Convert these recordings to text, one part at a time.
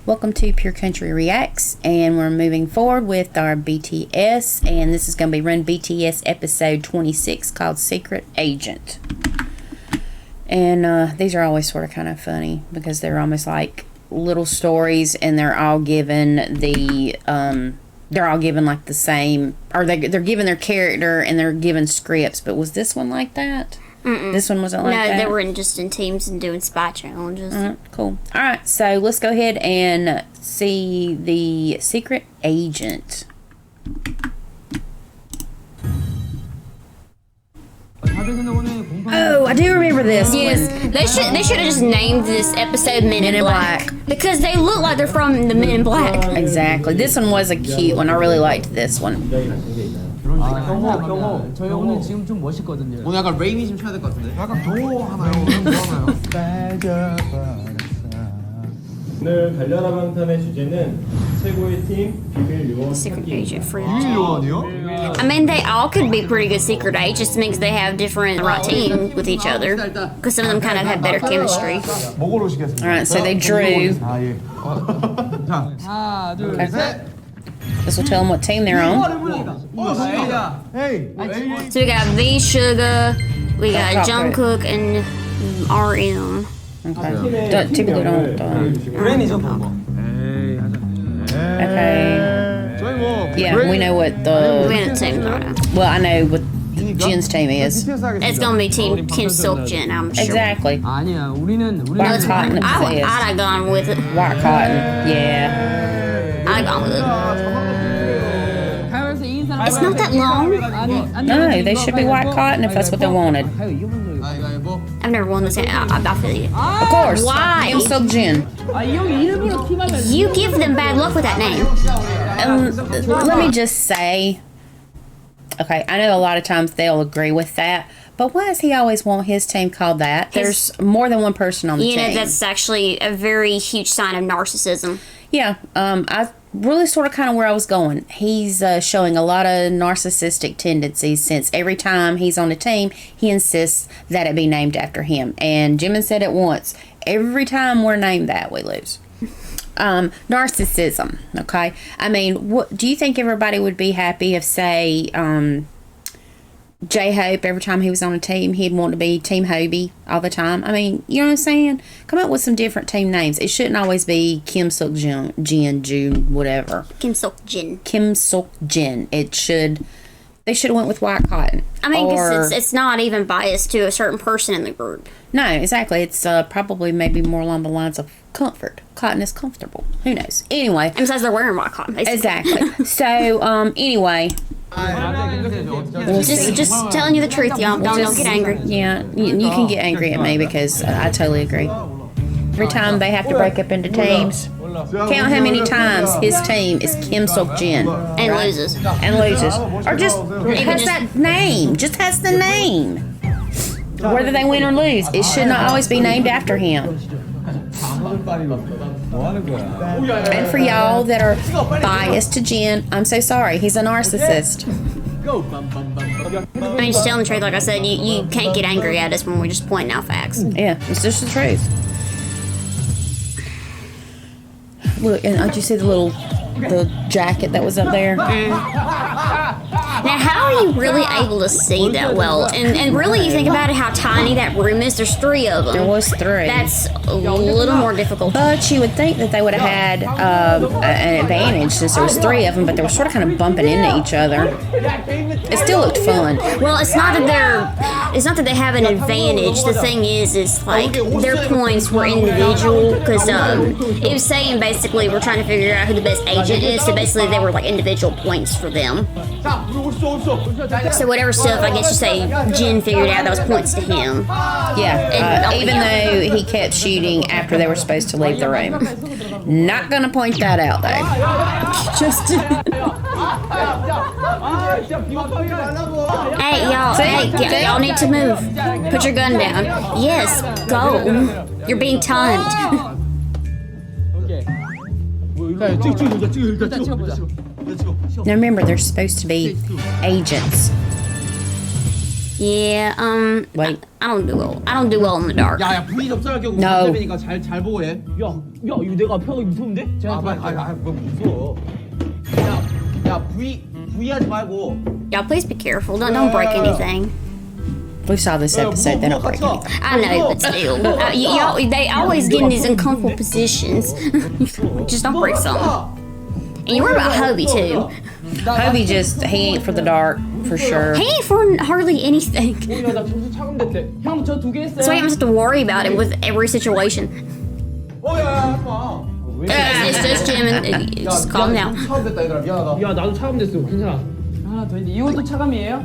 Welcome to Pure Country Reacts, and we're moving forward with our BTS, and this is going to be Run BTS episode 26 called Secret Agent. And these are always sort of kind of funny because they're almost like little stories, and they're all given the like the same, or they're given their character and they're given scripts. But was this one like that? Mm-mm. This one wasn't like that? No, they were just in teams and doing spy challenges. Cool. Alright, so let's go ahead and see the Secret Agent. Oh, I do remember this. Yes, they should have just named this episode Men in Black. Because they look like they're from the Men in Black. Exactly. This one was a cute one. I really liked this one. 경호. 저희 오늘 지금 좀 멋있거든요. 오늘 약간 레이니 좀 쳐야 될 것 같은데. 약간 경호 하나요? 오늘 달려라 방탄의 주제는 최고의 팀 비밀 요원 Secret 찾기입니다. Agent for 비밀 요원이요? I mean, they all could be pretty good secret agents because they have different team with each other. Because some of them kind of have better chemistry. 뭐 고르시겠습니까? Alright, so they drew. 아 예. 자, 하나, 둘, 셋. This will tell them what team they're on. 헤이. So we got V Sugar, we got Jungkook, and RM. Okay. Typically don't. 브레인이 좀 봐. Okay. 저희 뭐 Yeah, we know what We're the. in the same photo. Well, I know what Jin's team is. It's gonna be Team Kim Seokjin, I'm sure. Exactly. 아니야, 우리는 White cotton. I'd have gone with it. White cotton. Yeah. I'd have gone with it. It's not that long. No, they should be white cotton if that's what they wanted. 가위바위보. I've never worn this. I feel you. Of course. Why? Kim Seokjin. You give them bad luck with that name. Let me just say, okay, I know a lot of times they'll agree with that, but why does he always want his team called that? There's more than one person on the team. You know, that's actually a very huge sign of narcissism. Yeah, I really sort of kind of where I was going. He's showing a lot of narcissistic tendencies since every time he's on a team, he insists that it be named after him. And Jimin said it once, every time we're named that, we lose. Narcissism, okay? I mean, what do you think everybody would be happy if, say, J-Hope, every time he was on a team, he'd want to be Team Hobie all the time? I mean, you know what I'm saying? Come up with some different team names. It shouldn't always be Kim Seokjin, June, whatever. Kim Seokjin. Kim Seokjin. They should have went with White Cotton. I mean, because it's not even biased to a certain person in the group. No, exactly. It's probably maybe more along the lines of comfort. Cotton is comfortable. Who knows? Anyway. And besides, they're wearing white cotton, basically. Exactly. So, anyway. Just telling you the truth, y'all. Don't get angry. Yeah, you can get angry at me because I totally agree. Every time they have to break up into teams, count how many times his team is Kim Seokjin. And loses. And loses. Or just has that name. Just has the name. Whether they win or lose, it should not always be named after him. And for y'all that are biased to Jin, I'm so sorry. He's a narcissist. I mean, just telling the truth, like I said, you can't get angry at us when we're just pointing out facts. Yeah, it's just the truth. Look, and don't you see the jacket that was up there? Now, how are you really able to see that well? And really, you think about it, how tiny that room is. There's 3 of them. There was 3. That's a little more difficult. But you would think that they would have had an advantage since there was 3 of them, but they were sort of kind of bumping into each other. It still looked fun. Well, it's not that they have an advantage. The thing is like their points were individual because it was saying basically we're trying to figure out who the best agent is. So basically, they were like individual points for them. So whatever stuff, I guess you say Jin figured out, that was points to him. Yeah, even though he kept shooting after they were supposed to leave the room. Not gonna point that out though. Just Hey, y'all need to move. Put your gun down. Yes, go. You're being timed. now remember, they're supposed to be agents. Yeah, Wait. I don't do well in the dark. 야야 V 접사할 경우 No. 문제니까 잘 보고 해. 야 이거 내가 앞에 가기 무서운데? 아 빨리 뭐 무서워. 야 V 하지 말고. Y'all, please be careful. Don't break anything. We saw this episode. They don't break anything. I know, but still, y'all, they always get in these uncomfortable positions. Just don't break something. And you worry about Hobie too. Hobie he ain't for the dark, for sure. He ain't for hardly anything. 야나 점수 차감됐대. 형 저 2개 했어요. So you have to worry about it with every situation. 야야 하지마. It's just Jim, and just calm down. 처음 됐다 얘들아 미안하다. 야 나도 차감됐어. 괜찮아. 하나 더 있는데 이것도 차감이에요?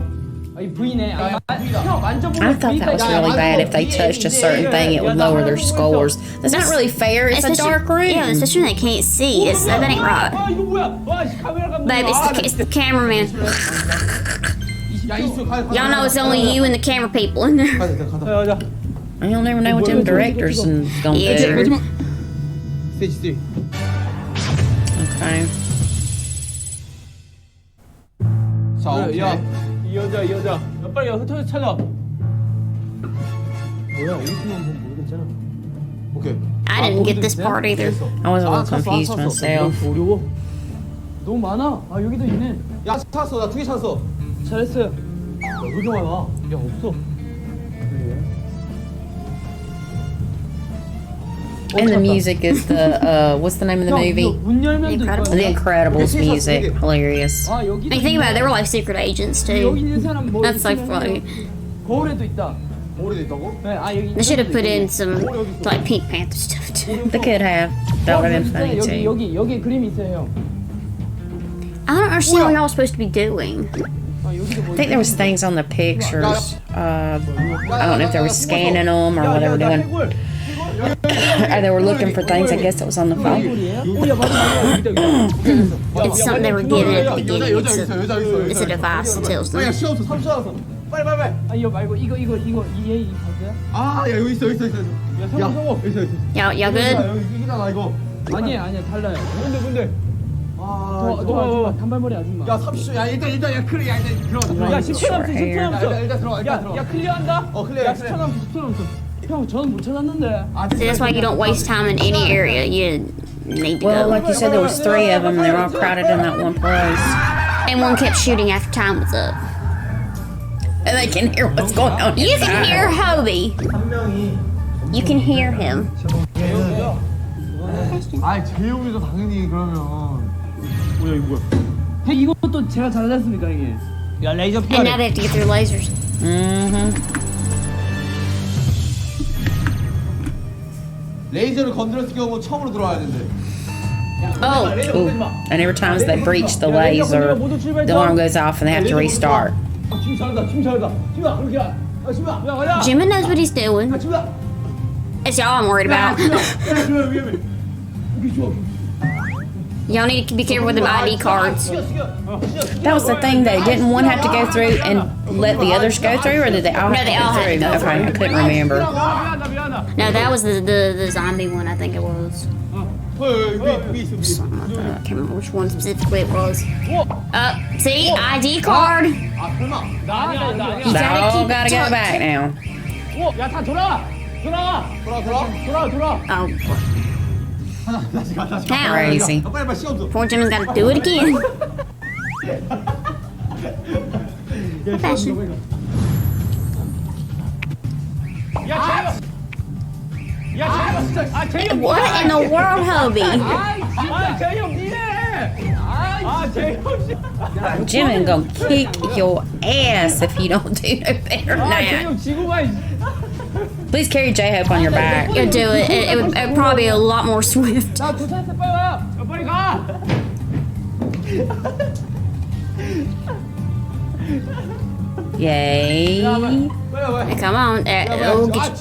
아, 이 V네. 형 만져보면 I thought that was really bad. If they touched a certain thing, it would lower their scores. That's not really fair. It's a dark room. Yeah, especially when they can't see. That ain't right. 아 이거 뭐야? 와 카메라가. Babe, it's the cameraman. 야 이수 가. Y'all know it's only you and the camera people in there. 가자. You'll never know what them directors gonna Yeah, do. 스테이지 3. Okay. 자 오케이. 이 여자. 야, 빨리 흩어져 찾아. 뭐야? 어디서만 보면 모르겠잖아. 오케이. I didn't get this part either. I was a little confused myself. 어려워. 너무 많아. 아 여기도 있네. 야 찾았어 나 2개 찾았어. 잘했어요. 야, 왜 이렇게 많아? 야 없어. And the music is the what's the name of the movie? 문 열면 The Incredibles music. Hilarious. 아 I 여기도. mean, think about it, they were like secret agents 여기 too. 있는 사람 뭐? That's so 있으면 funny. 거울에도 있다. 오래돼 있다고? 네, 아 여기. They should have put in some like Pink Panther stuff too. They could have. That would have been funny too. 여기 그림 있어요 형. I don't understand what y'all supposed to be doing. 아 여기도 뭐. I think there was things on the pictures. I don't know if they were scanning them or what they were doing. Or they were looking for things. I guess that was on the phone. 오야 맞아 여기다. It's something they were given at the beginning. 여자 있어. It's a device that tells 야 them. 시험 3초 남았어. 빨리. 아 이거 말고 이거 EA 봤어요? 아야 여기 있어. 야 성공. 있어. Y'all good? 여기 이기잖아 이거. 아니야 달라요. 근데. 아 단발머리 아줌마. 야 30초. 야 일단 야 클리어. 야 일단 들어가. 야 10초 남았어. 10초 남았어. 일단 들어가. 야 클리어한다. 클리어. 야 10초 남았어. 10초 남았어. 형 저는 못 찾았는데. See, that's why you don't waste time in any area. You need to Well, go. like you said, there was 3 of them. They were all crowded in that one place. And one kept shooting after time was up. And they can hear what's going on. You can hear Hobie. 한 명이 You can hear him. 아 재용이가 당연히 그러면. 뭐야 이거 뭐야? 형 이것도 제가 잘하셨습니까 형님? 야 레이저 And now they have to get through lasers. Mm-hmm. 레이저를 건드렸을 경우 처음으로 들어와야 된대. Oh, Ooh. And every time they breach the laser, the alarm goes off and they have to restart. 춤 잘한다. 춤아 그렇게. 야 가자. Jimmy knows what he's doing. 춤아. It's y'all I'm worried about. 위험해. 이게 좋아. Y'all need to be careful with them ID cards. That was the thing, though. Didn't one have to go through and let the others go through, or did they all have they to all go had to through? go Okay, I couldn't remember. 미안하다. No, that was the zombie one, I think it was. 위 있어. Something like that. I can't remember which one specifically it was. See? ID card. 아 설마. 아니야. You They gotta all keep gotta go touch. back now. 야다 돌아. Oh, 다시 가. now. Crazy. 빨리 시험 줘. Poor Jimmy's gotta do it again. Fashion. 야 진짜. 아 재영. What in the world, Hobie? 아 재영 니네. 아 재영. Jimmy gonna kick your ass if you don't do no better than 아 that. 재영 지구 가. Please carry J-Hope on your back. You'll do it. It would probably be a lot more swift. 나 도착했어 빨리 와. 빨리 가. Yay. Come on.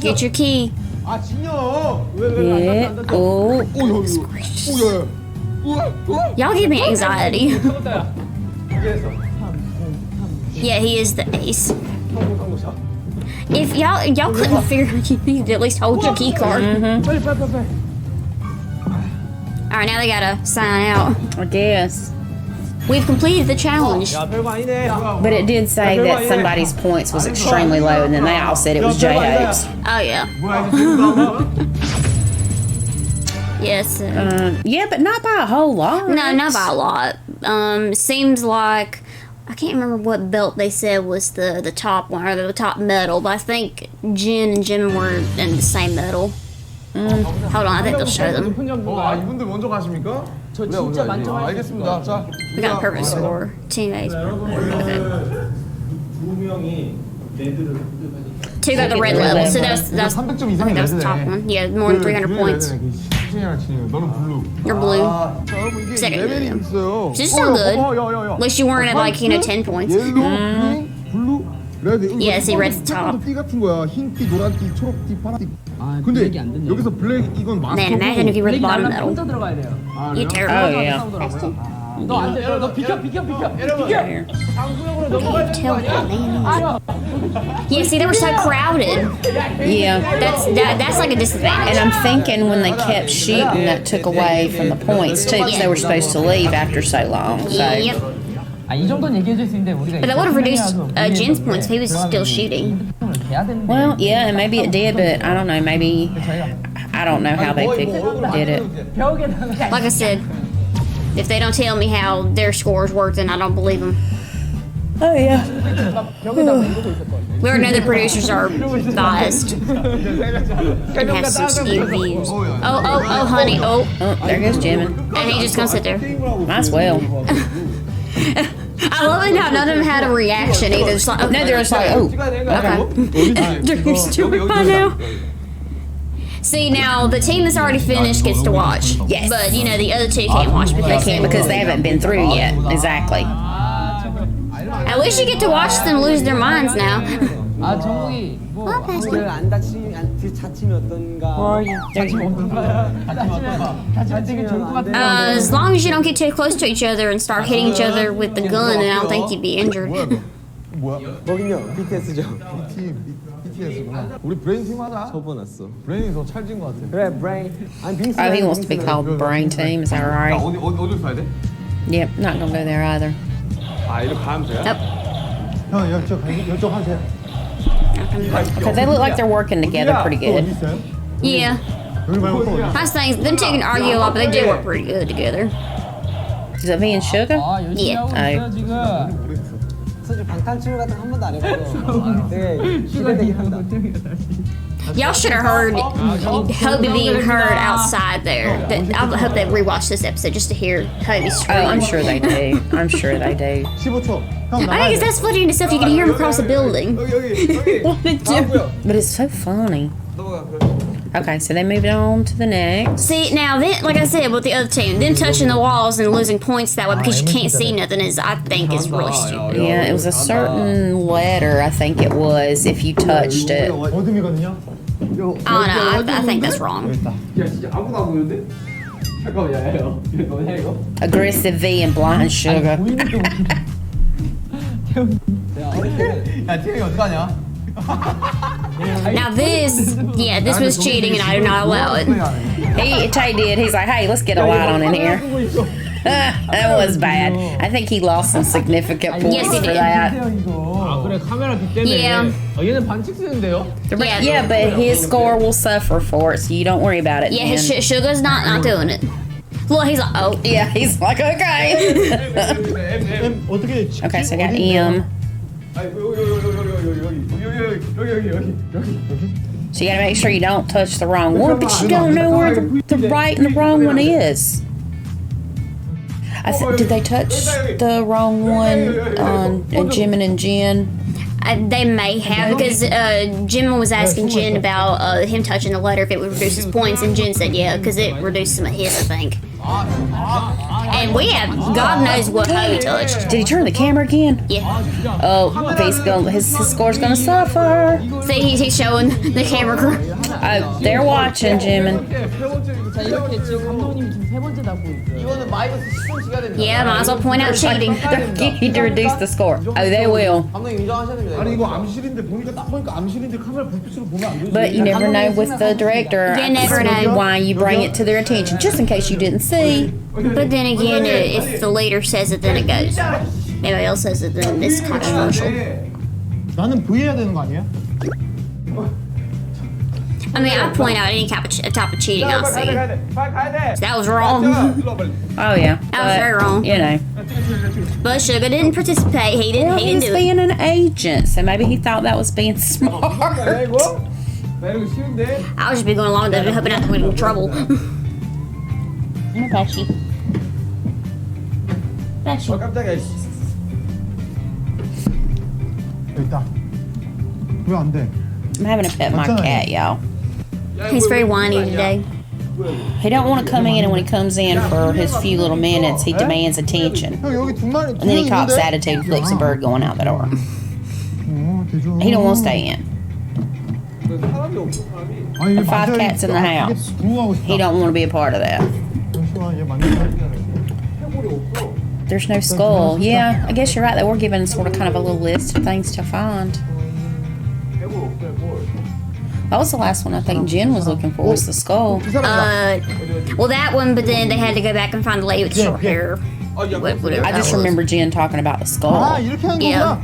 Get your key. 아 진영. Yeah. Oh. 오야. Y'all give me anxiety. 잡았다. Yeah, he is the ace. If y'all couldn't figure out, you need to at least hold your key card. 빨리. All right, now they gotta sign out. I guess. We've completed the challenge. 야 별거 아니네. But it did say that somebody's points was extremely low, and then they all said it was J-Hope's. Oh yeah. Yes. Yeah, but not by a whole lot. No, not by a lot. Seems like I can't remember what belt they said was the top one or the top medal, but I think Jin and Jim were in the same medal. Hold on, I think they'll show them. 높은 아 점수가 이분들 먼저 가십니까? 저 진짜 만점할 알겠습니다. 자, We got a perfect score. Teammates. Okay. 두 명이 레드를 Two got the red level, so that's 300점 I 이상이 think that was the top one. Yeah, more than 300 points. 시즌이랑 진이 너는 블루. You're blue. 자 여러분 이게 Second. 레벨이 있어요. She's still good. 야야야. At least you weren't at like 10 points. 옐로우, 그린, 블루, 레드. Yeah, see, red's the top. 띠 같은 거야. 흰띠, 노란띠, 초록띠, 파란띠. 아, 근데 블랙이 안 된대요. 여기서 블랙 이건 Man, 마스터고. imagine if you were the 블랙이 bottom 나랑 medal. 혼자 들어가야 돼요. You Oh, terrible. yeah. 너 앉아, 너 비켜. Here. 방구역으로 넘어가야 되는 거 아니야? Yeah, see, they were so crowded. Yeah. That's like a disadvantage. And I'm thinking when they kept shooting, that took away from the points too, because they were supposed to leave after so long. So Yep. 아, 이 정도는 얘기해줄 수 있는데 우리가 But that would have reduced Jin's points if he was still shooting. 해야 되는데. well, yeah, and maybe it did, but I don't know. Maybe I don't know how they did it. 벽에다가 Like I said, if they don't tell me how their scores work, then I don't believe them. Oh yeah. 벽에다 맹고고 있었거든. We already know the producers are biased and have some skewed views. Oh, honey, oh. Oh, there goes Jimmy. And he just gonna sit there. Might as well. I love it how none of them had a reaction either. Just like, No, they're just like, oh, okay. They're used to it by now. See, now the team that's already finished gets to watch. Yes. But you know the other two can't watch they because can't because they haven't been through yet. Exactly. at least you get to watch them lose their minds now. 아, 정국이 뭐 안 다치면 어떤가. 다치면 좋을 것 같아. As long as you don't get too close to each other and start hitting each other with the gun, then I don't think you'd be injured. 뭐야? 거긴요. BTS죠. BTS구나. 우리 브레인 팀 하자. 접어놨어. 브레인이 더 찰진 것 같아. 그래, 브레인. 아니 빙스. Oh, he wants to be called Brain Team. Is that right? 어디로 가야 돼? Yep, not gonna go there either. 아 이렇게 가면 돼요? Yep. 형 여쪽 하세요. Because they look like they're working together pretty good. 있어요? Yeah. 여기 말고 또 어디? Nice things. Them two can argue a lot, but they do work pretty good together. Is it me and Sugar? 아, 열심히 Yeah. 하고 있어요 지금. 사실 방탄소년 같은 거 한 번도 안 해봐서 되게 기대되긴 한다. Y'all should have heard Hobie being heard outside there. I hope they rewatch this episode just to hear Hobie Oh, I'm scream. sure they do. I'm sure they do. 15초. 형 I 나가야 think 돼. that's funny and stuff. You can hear him across the building. 여기. But it's so funny. Okay, so they moved on to the next. See, now, then, like I said with the other team, them touching the walls and losing points that way because you can't see nothing is, I think, is really stupid. Yeah, it was a certain letter, I think it was, if you touched it. 어둠이거든요. I don't know. I think that's wrong. 야 진짜 아무도 안 보이는데? 잠깐만 야 너냐 이거? Aggressive V and blind sugar. 야 태형이 어떡하냐? Now this was cheating and I do not allow it. Tay did. He's like, hey, let's get a light on in here. That was bad. I think he lost some significant points Yes, he for did. that. 아 그래 카메라 빛 때문에. Yeah. 얘는 반칙 쓰는데요? Yeah, Yeah, but his score will suffer for it, so you don't worry about it. yeah, his man. Sugar's not doing it. Look, he's like, oh. Yeah, he's like, okay. 어떻게? Okay, so I got M. So you gotta make sure you don't touch the wrong one, but you don't know where the right and the wrong one is. Did they touch the wrong one on Jimin and Jin? They may have because Jim was asking Jin about him touching the letter if it would reduce his points, and Jin said yeah because it reduced some of his, I think. And we have God knows what Hobie touched. Did he turn the camera again? Yeah. Oh, his score's gonna suffer. See, he's showing the camera crew. Oh, they're watching Jimin. 자, 이렇게 지금 감독님이 지금 세 번째 잡고 있어요. 이거는 마이너스 10점씩해야 됩니다. Yeah, might as well point out cheating. They need to reduce the score. Oh, they will. 감독님 인정하셔야 됩니다. 아니 이거 암실인데 보니까 딱 보니까 암실인데 카메라 불빛으로 보면 안 되지. But you never know with the director. You never know. Why you bring it to their attention, just in case you didn't see. But then again, if the leader says it, then it goes. If anybody else says it, then it's controversial. 나는 V 해야 되는 거 아니야? I mean, I point out any type of cheating I see. So that was wrong. Oh yeah, That was very wrong. You know, But Sugar didn't participate. He didn't. well, He he didn't was do it. being an agent, so maybe he thought that was being smart. 나 이거 쉬운데? I was just be going along with it, hoping not to get in trouble. Pat you. Pat you. 깜짝이야. 여기 있다. 왜 안 돼? I'm having to pet my cat, y'all. He's very whiny today. He don't want to come in, and when he comes in for his few little minutes, he demands attention. 형 여기 두 마리. And then he cops attitude and flips a bird going out the door. He don't want to stay in. 사람이 없어, 사람이. 아니, 얘 5 맞아야 cats in the 이게 house. 구호하고 싶다. He don't want to be a part of that. 잠시만, 얘 맞는다. There's no skull. Yeah, I guess you're right. They were given sort of kind of a little list of things to find. That was the last one I think Jen was looking for, was the skull. Well, that one, but then they had to go back and find the lady with the short hair. Whatever I just that was. remember Jen talking about the skull. 아, 이렇게 하는 Yeah. 거구나.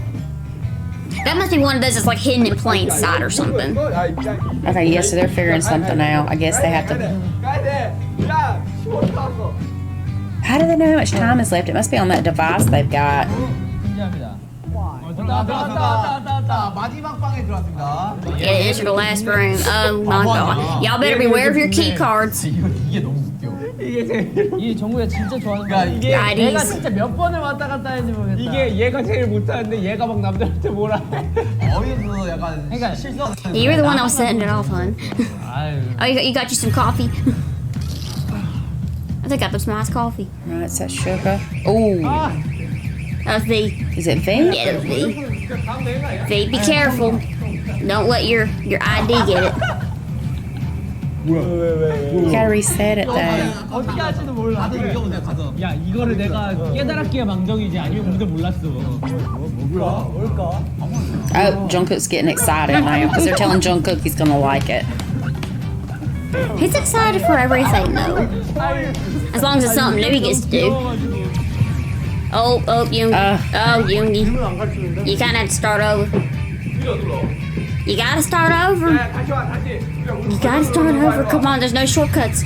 That must be one of those that's like hidden in plain sight or something. Okay, yeah, so they're figuring something out. I guess they have to. 가야 돼. 야, 15분 남았어. How do they know how much time is left? It must be on that device they've got. 준비합니다. 왔다. 마지막 방에 들어왔습니다. Yeah, enter the last room. Oh my god. Y'all better beware of your key cards. 이게 너무 웃겨. 이 정국이가 진짜 좋아하는 야, 거. 이게 야, 내가 these. 진짜 몇 번을 왔다 갔다 했는지 모르겠다. 이게 얘가 제일 못하는데 얘가 막 남들한테 뭐라 해. 어이없어서 약간 그러니까 실수하는. You were the one that was setting it off, hun. 아유. Oh, you got you some coffee? I think I got some nice coffee. Right, it's that sugar. Oh, That was V. is it V? Yeah, that was V. V, be careful. Don't let your ID get it. You gotta reset it though. 어떻게 할지도 몰라. 나도 이거 내가 가서. 야, 이거를 내가 깨달았기에 망정이지 아니면 우리도 몰랐어. 뭘까? Oh, Jungkook's getting excited now because they're telling Jungkook he's gonna like it. He's excited for everything, though. As long as it's something new he gets to do. Oh, Yoongi. Yoongi. You kind of have to start over. You gotta start over. You gotta start over. Come on, there's no shortcuts.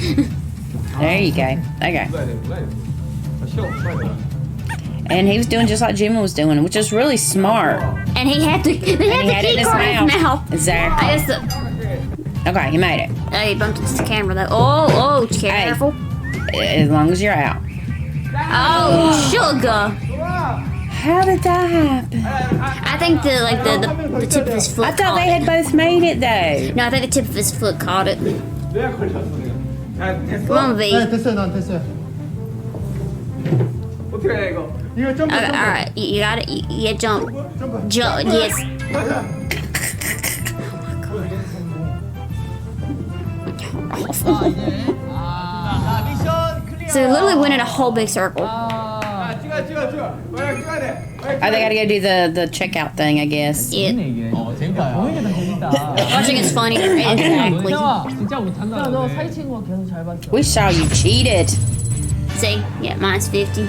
There you go. Okay. And he was doing just like Jimmy was doing, which is really smart. And he had the And he had it in key his card in his mouth. mouth. Exactly. I guess the, Okay, he made it. oh, he bumped into the camera though. Oh, careful. As long as you're out. Oh, sugar. How did that happen? I think the tip of his foot. I thought caught they had it. both made it though. No, I think the tip of his foot caught it. 내가 걸렸어 내가. 야 됐어? Come on, V. 네, 됐어요, 난 됐어요. 어떻게 해 이거? 이거 점프, Okay, 점프. all right, you got it. You jump. Jump. Yes. 자, 미션 클리어. So we literally went in a whole big circle. 야 찍어. 빨리 찍어야 돼. Oh, they gotta go do the checkout thing, I guess. Yeah. 이게. 재밌다. 보는 게 더 재밌다. Watching is funny. Exactly. 진짜 진짜 못한다. 너 사기친 거 계속 잘 봤어. We saw you cheated. See, yeah, mine's 50.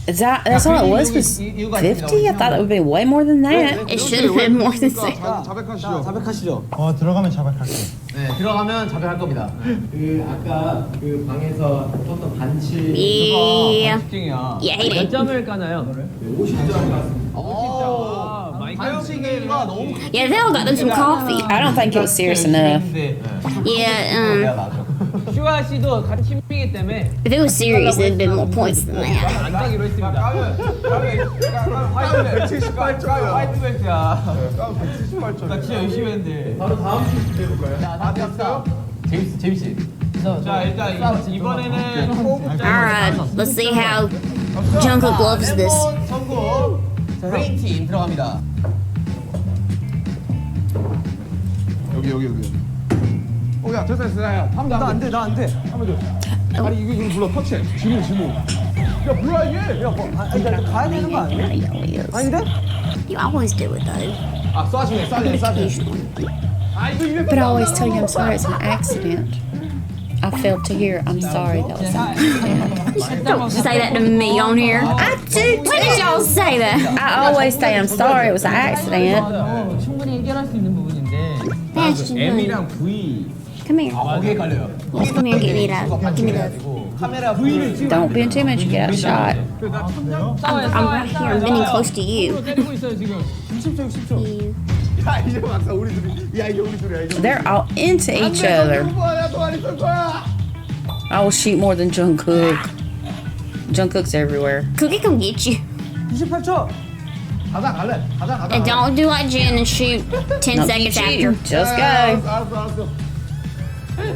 That's all it was 50? I thought it would be way more than that. It should have been more than 6. 자백하시죠. 자백하시죠. 들어가면 자백할게. 네, 들어가면 자백할 겁니다. 그 아까 그 방에서 썼던 반칠 Yeah. 집중이야. Yeah, he 몇 did. 점을 까나요? 50점 반칙이가 너무 Yeah, they all got them some coffee. I don't think it was serious enough. Yeah, 슈가 씨도 같이 팀이기 때문에 if it was serious, it'd been more points than that. 안 가기로 했습니다. 화이트 178점. 화이트 벨트야. 178점. 나 진짜 열심히 했는데. 바로 다음 주 해볼까요? 다 됐어. 재밌지. 자 일단 이번에는 Alright, let's see how Jungkook loves this. 성공. 브레인 팀 들어갑니다. 여기. 오야 됐어. 야 안 돼. 나 안 돼. 아니 이거 불러 터치. 지문. 야 뭐야 이게? 야 뭐? 가야 되는 거 아니야? 아닌데? You always do it though. 아 쏴주네. Usually. 아 이거 입에 But I always tell you I'm sorry, it's an accident. I failed to hear. I'm sorry. That was accident. Don't say that to me on here. I do. When did y'all say that? I always say I'm sorry. It was an accident. 충분히 해결할 수 있는 부분인데. That's M이랑 V. Come here. 거기에 깔려요. Yes, come here. Give me that. Give me that. 카메라 V를 찍어. Don't bend too much. You get outshot. I'm right here. I'm bending close to you. 때리고 있어요 지금. 60초 60초. You. 야 이제 막상 우리 둘이. 야 이게 우리 둘이야 이제. They're all into each other. I will shoot more than Jungkook. Jungkook's everywhere. Cookie, come get you. 28초. 가자 갈래. 가자. And don't do like Jen and shoot 10 Don't seconds keep after. cheating. Just go. 알았어.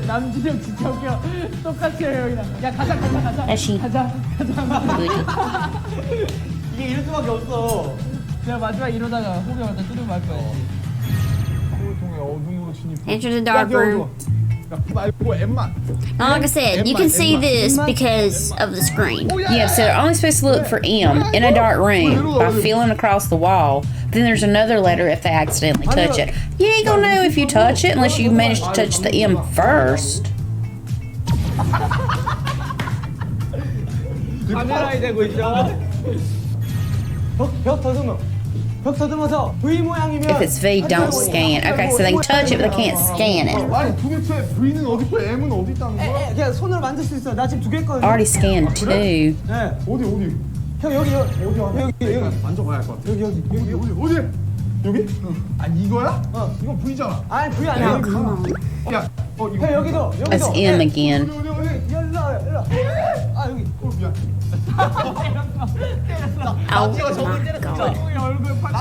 남진영 진짜 웃겨. 똑같이 해요 그냥. 야 가자. Actually, 가자. 이게 이럴 수밖에 없어. 내가 마지막 이러다가 호병한테 뚜둥 맞을 거야. 통에 어둠으로 진입. Enter the dark room. 말고 M만. Now, like I said, you can see this because of the screen. yeah, so they're only supposed to look for M in a dark room by feeling across the wall. Then there's another letter if they accidentally touch it. You ain't gonna know if you touch it unless you manage to touch the M first. 카메라에 대고 있죠. 벽 더듬어. 벽 더듬어서 V 모양이면. If it's V, don't scan. Okay, so they can touch it, but they can't scan it. 아니 도대체 V는 어디 있고 M은 어디 있다는 거야? 그냥 손으로 만질 수 있어. 나 지금 2개 있거든. Already scanned two. 네. 어디? 형 여기. 만져봐야 할 것 같아. 여기. 여기? 아 이거야? 이건 V잖아. 아니 V 아니야. 야, 이거. 형 여기도. That's M again. 여기. 일로. 아 여기. 미안. Oh my god.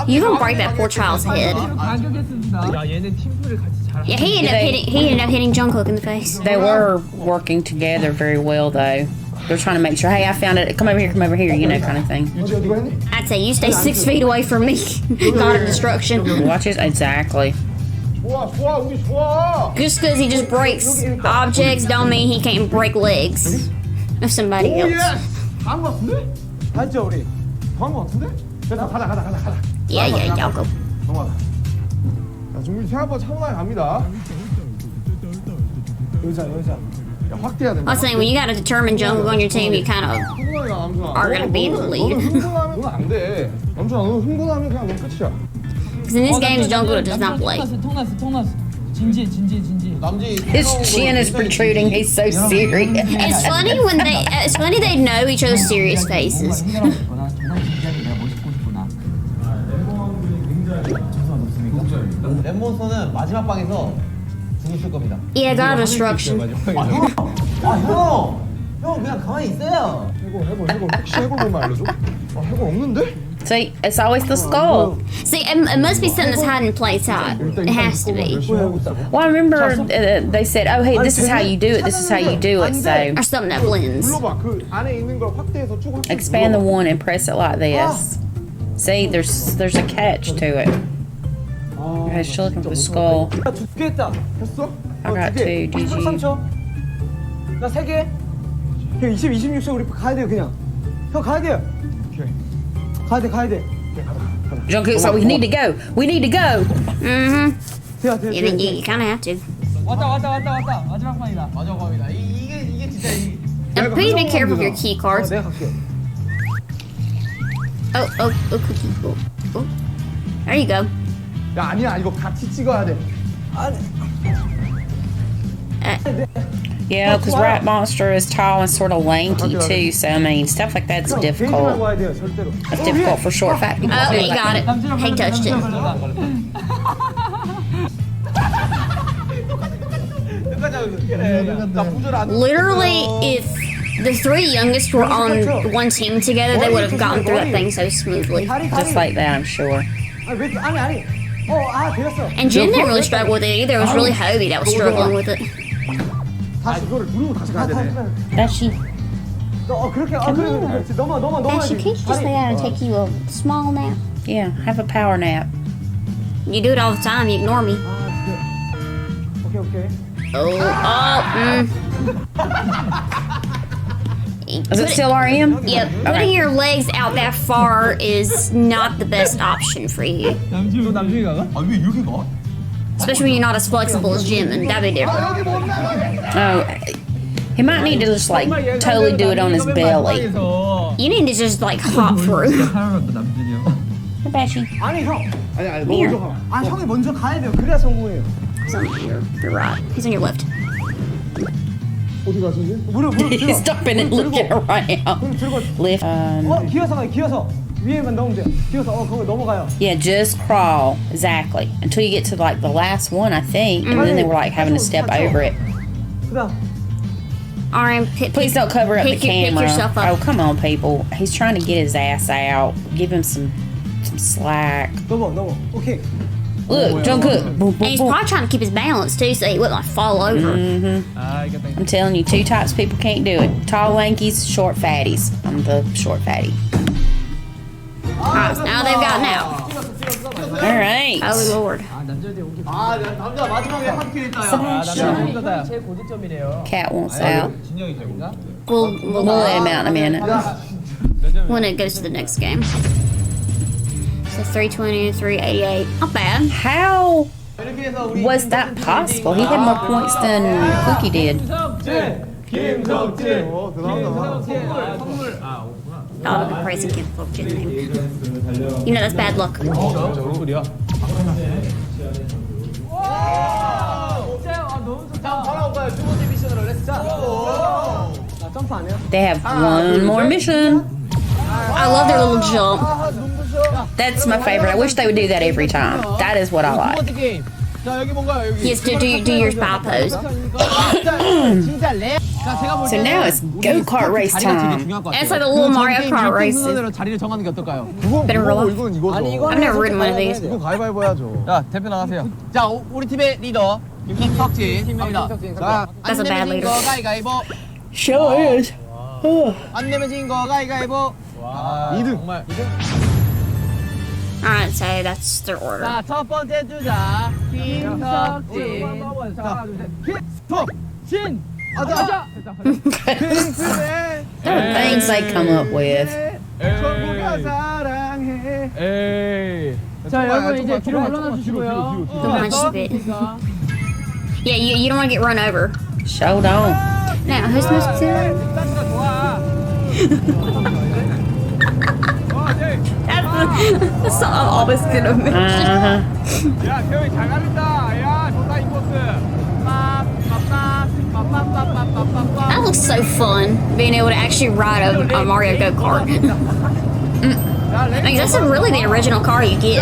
You gonna break that poor child's head. 반격했습니다. 야 얘네 팀플을 같이 잘. Yeah, he ended up hitting Jungkook in the face. They were working together very well, though. They're trying to make sure, hey, I found it. Come over here, you know, kind of thing. 어디 했니? I'd say you stay 6 feet away from me. God of destruction. Watch it. Exactly. 좋아, 우리 좋아. Just because he just breaks objects don't mean he can't break legs of somebody else. 다한 것 같은데? 맞죠 우리? 다한 것 같은데? 됐다 가자. Yeah, y'all go. 넘어가자. 자, 준비 생각보다 차분하게 갑니다. 여기자. 야, 확대해야 된다. I was saying, when you got a determined Jungkook on your team, you kind of 흥분하게 가, 남준아. are gonna be in the lead. 흥분하면 안 돼. 남준아, 너 흥분하면 그냥 넌 끝이야. Because in this game, Jungkook does not play. 통났어. 진지. His chin is protruding. He's so serious. It's funny when they know each other's serious faces. 랩몬스터는 마지막 방에서 죽으실 겁니다. Yeah, God of destruction. 형 그냥 가만히 있어요. 해골. 혹시 해골만 알려줘? 해골 없는데? See, it's always the skull. See, it must be something that's hiding in plain sight. It has to be. Well, I remember they said, oh, hey, this is how you do it. This is how you do it. So Or something that blends. 눌러봐. 그 안에 있는 걸 확대해서 쭉 확대. expand the one and press it like this. See, there's a catch to it. Okay, she's looking for the skull. 나 2개 했다. 했어? I got two, GG. 3초. 나 3개. 형 26초 우리 가야 돼요 그냥. 형 가야 돼요. 오케이. 가야 돼. Jungkook's like, we need to go. Mm-hmm. 돼요. Yeah, then you kind of have to. 왔다. 마지막 판이다. 마지막 방이다. 이게 진짜 이. Now, please be careful of your key cards. 내가 갈게. Oh, cookie. Oh. There you go. 야 아니야 이거 같이 찍어야 돼. Yeah, because Rat Monster is tall and sort of lanky too. So I mean, stuff like that's difficult. 와야 돼요 절대로. That's difficult for short, fat people. Oh, he got it. He touched it. 나 부절 안. Literally, if the 3 youngest were on one team together, they would have gotten through that thing so smoothly. Just like that, I'm sure. 아니. 되었어. And Jen didn't really struggle with it either. It was really Hobie that was struggling with it. 다시 그거를 누르고 다시 가야 되네. That she. 그렇게 그렇지. 넘어. Actually, can't you just lay down and take you a small nap? Yeah, have a power nap. You do it all the time. You ignore me. 오케이. Is it still RM? Yep. Putting your legs out that far is not the best option for you. 남준이 가가? 왜 이렇게 가? Especially when you're not as flexible as Jim, and that'd be different. Oh, He might need to just like totally do it on his belly. You need to just like hop through. What about you? 아니 형. 아니 Here. 먼저 가. 아 형이 먼저 가야 돼요. 그래야 성공해요. He's on your right. He's on your left. 어디 가시지? 무릎 He's 들어. stopping and looking around. 무릎 들고. Lift. 기어서 가요. 기어서. 위에만 넣으면 돼요. 기어서 거기 넘어가요. Yeah, just crawl. Exactly. Until you get to like the last one, I think. And then they were like having to step over it. 그다음. RM, Please don't cover up the pick camera. yourself up. Oh, come on, people. He's trying to get his ass out. Give him some slack. 넘어. 오케이. Look, Jungkook. Boom, And boom, he's boom. probably trying to keep his balance too, so he wouldn't like fall over. I'm telling you, two types of people can't do it. Tall lankies, short fatties. I'm the short fatty. Alright, now they've gotten out. All right. Holy Lord. 아 남자 마지막에 한 킬 있다. 제 고득점이래요. Cat wants out. 진영이 제인가? We'll We'll let him out in a minute. when it goes to the next game. So 320, 388. Not bad. How 이렇게 해서 우리 was that possible? He had more points than Cookie did. 김석진. 선물. Oh, the crazy kid fucked his name. You know that's bad luck. 무슨 소리야? 자, 바로 오빠요. 두 번째 미션으로 렛츠 자. 점프 안 해요? They have one more mission. I love their little jump. That's my favorite. I wish they would do that every time. That is what I 두 like. 번째 게임. 자, 여기 뭔가요? 여기. Yes, do your bow pose. 진짜 랩. 자, 제가 볼 So 때는 now it's go-kart race 자리가 되게 time. 중요할 것 같아요. It's like a little Mario Kart races. 순서대로 자리를 정하는 게 어떨까요? Better roll. 이건 이거죠. 아니 이거 I've never ridden one of these. 이건 가위바위보 해야죠. 자, 대표 나가세요. 자, 우리 팀의 리더 김석진 갑니다. 자, That's a 안 bad 내면 진 leader. 거 가위가위보. Sure is. 안 내면 진 거 가위가위보. 와, 2등. 정말. Alright, so that's their order. 자, 첫 번째 주자 김석진. 진. 아자. Things they come up with. 전부가 사랑해. 에이. 자 여러분 이제 뒤로 물러나 주시고요. Don't punch the bit. Yeah, you don't want to get run over. Show on. Now, who's supposed to? That's the I'm always gonna mention. Uh-huh. 야, 태영이 잘 가린다. 야, 좋다 이 코스. That looks so fun, being able to actually ride a Mario go-kart. I mean, that's really the original car you get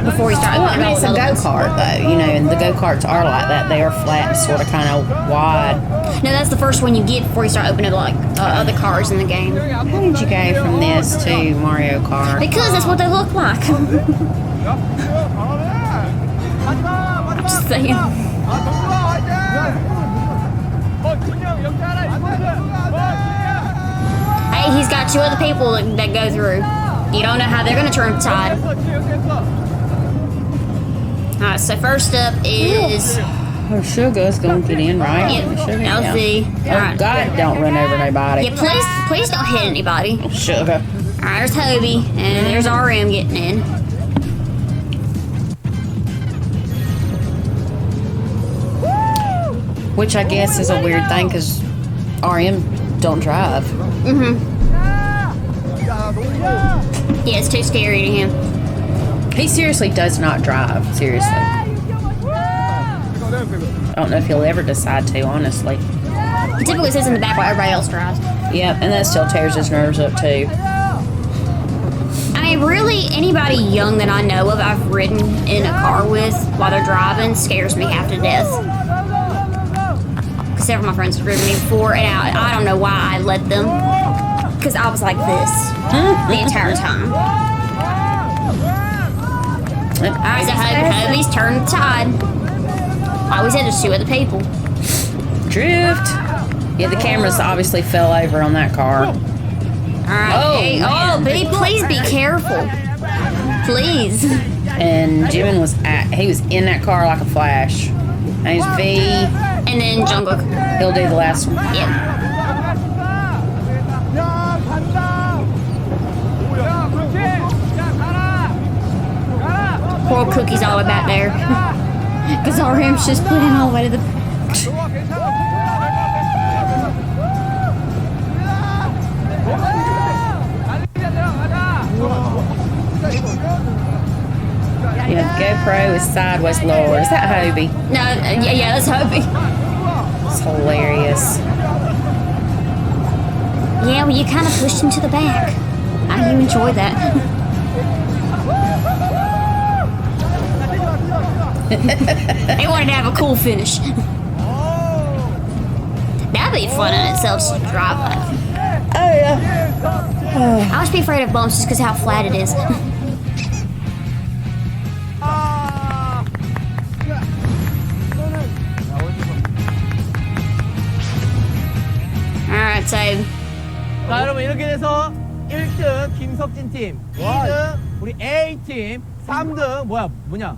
before you start Well, I opening mean, up it's a all the others. go-kart, though, you know, and the go-karts are like that. They are flat, sort of kind of wide. No, that's the first one you get before you start opening up like other cars in the game. How did you go from this to Mario Kart? Because that's what they look like. I'm just saying. Hey, he's got two other people that go through. You don't know how they're gonna turn the tide. Alright, so first up is Oh, Sugar's gonna get in, right? yeah, Sugar, LZ. Oh, Alright. God, don't run over nobody. Yeah, please don't hit anybody. Sugar. Alright, there's Hobie, and there's RM getting in. Which I guess is a weird thing, because RM don't drive. Yeah, it's too scary to him. He seriously does not drive. Seriously. I don't know if he'll ever decide to, honestly. He typically sits in the back while everybody else drives. Yep, and that still tears his nerves up, too. I mean, really, anybody young that I know of I've ridden in a car with while they're driving scares me half to death. Several of my friends have driven me before, and I don't know why I let them. Because I was like this the entire time. Alright, so Hobie's turned the tide. I always had just two other people. Drift. Yeah, the cameras obviously fell over on that car. Alright, Oh, hey, man. please be careful. Please. And Jimin was in that car like a flash. And he's V. And then Jungkook. He'll do the last one. Yep. Poor Cookie's all the way back there. Because RM's just putting all the way to the... Yeah, GoPro is sideways lower. Is that Hobie? No, yeah, that's Hobie. It's hilarious. Yeah, well, you kind of pushed him to the back. I do enjoy that. They wanted to have a cool finish. That'd be fun in itself to drive that. Oh, yeah. I always be afraid of bumps just because how flat it is. Alright, so 자, 여러분 이렇게 돼서 1등 김석진 팀, 2등 우리 A 팀, 3등 뭐냐?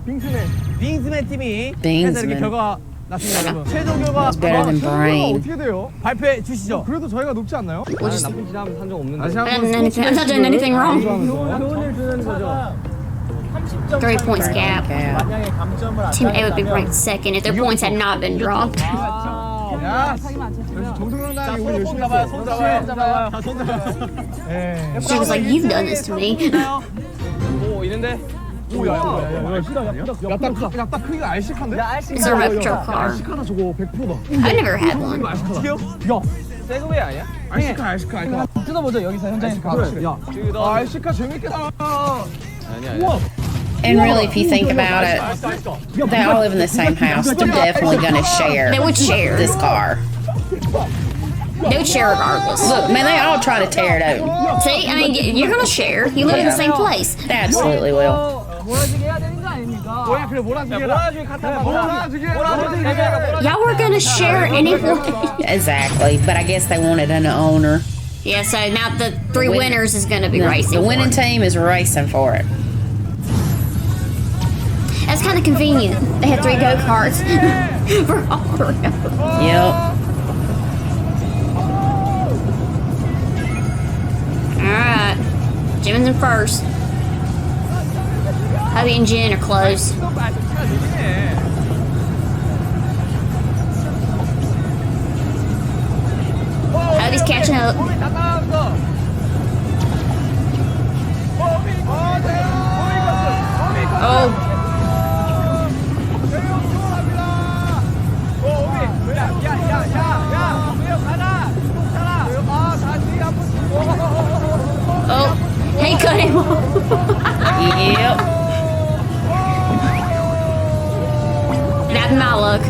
빙스맨 팀이 해서 이렇게 결과 났습니다, 여러분. 최종 결과 It's better than brain. 어떻게 돼요? 발표해 주시죠. 그래도 저희가 높지 않나요? I'm not doing anything wrong. 교훈을 주는 거죠. 3 points gap. Yeah. 만약에 감점을 Team A would be ranked second if their points had not been dropped. 야, 정동영당이 우리 열심히 잡아요, 했어. 손 잡아요. 자, 손 잡아요. 예. She was like, "You've done this to me." 오, 있는데? 딱 크기가 알식한데? It's a retro car. 알식하다 저거 100%다. I never had one. 세그웨이 아니야? 알식카. 뜯어보죠 여기서 현장에서. 그래. 야, 알식카 재밌겠다. 아니야. And really, if you think about it, they all live in the same house. They're definitely going to share They would share. this car. They would share regardless. Look, man, they all try to tear it open. See, I mean, you're gonna share. You live in the same place. They absolutely will. 몰아주게 해야 되는 거 아닙니까? 그래 몰아주기 Y'all were gonna share anyway. Exactly. But I guess they wanted an owner. Yeah, so now the 3 winners is gonna be The racing. winning for it. team is racing for it. That's kind of convenient. They had 3 go-karts for all around. Yep. Alright. Jimin's in first. Hubby and Jen are close. Hubby's catching up. Oh. Oh, he cut him off. Yep. That's my luck.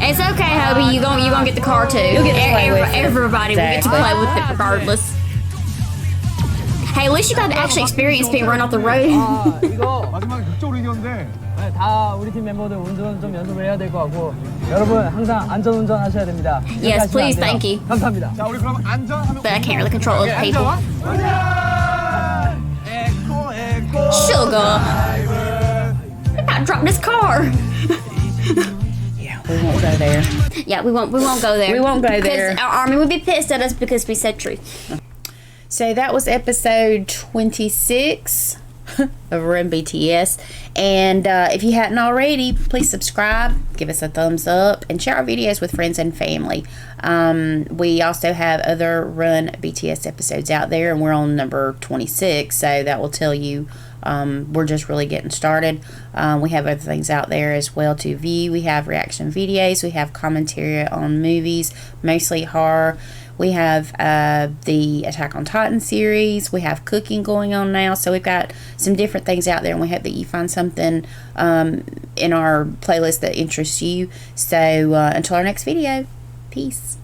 It's okay, Hubby. You gonna get the car too. You'll get to play with it. Everybody will get to Exactly. play with it regardless. Hey, at least you got to actually experience being run off the road. 이거 마지막에 극적으로 이겼는데 네, 다 우리 팀 멤버들 운전 좀 연습을 해야 될 것 같고 여러분 항상 안전 운전하셔야 됩니다. Yes, 하시면 please, 안 돼요. thank you. 감사합니다. 자 우리 그럼 안전하면 But I can't really control other people. 에코 Sugar. You about dropped this car. Yeah, we won't go there. Yeah, we won't go there. We won't go there. Because our army would be pissed at us because we said truth. So that was episode 26 of Run BTS. And if you hadn't already, please subscribe, give us a thumbs up, and share our videos with friends and family. We also have other Run BTS episodes out there, and we're on number 26, so that will tell you we're just really getting started. We have other things out there as well to view. We have reaction videos, we have commentary on movies, mostly horror. We have the Attack on Titan series. We have cooking going on now. So we've got some different things out there, and we hope that you find something in our playlist that interests you. So until our next video, peace.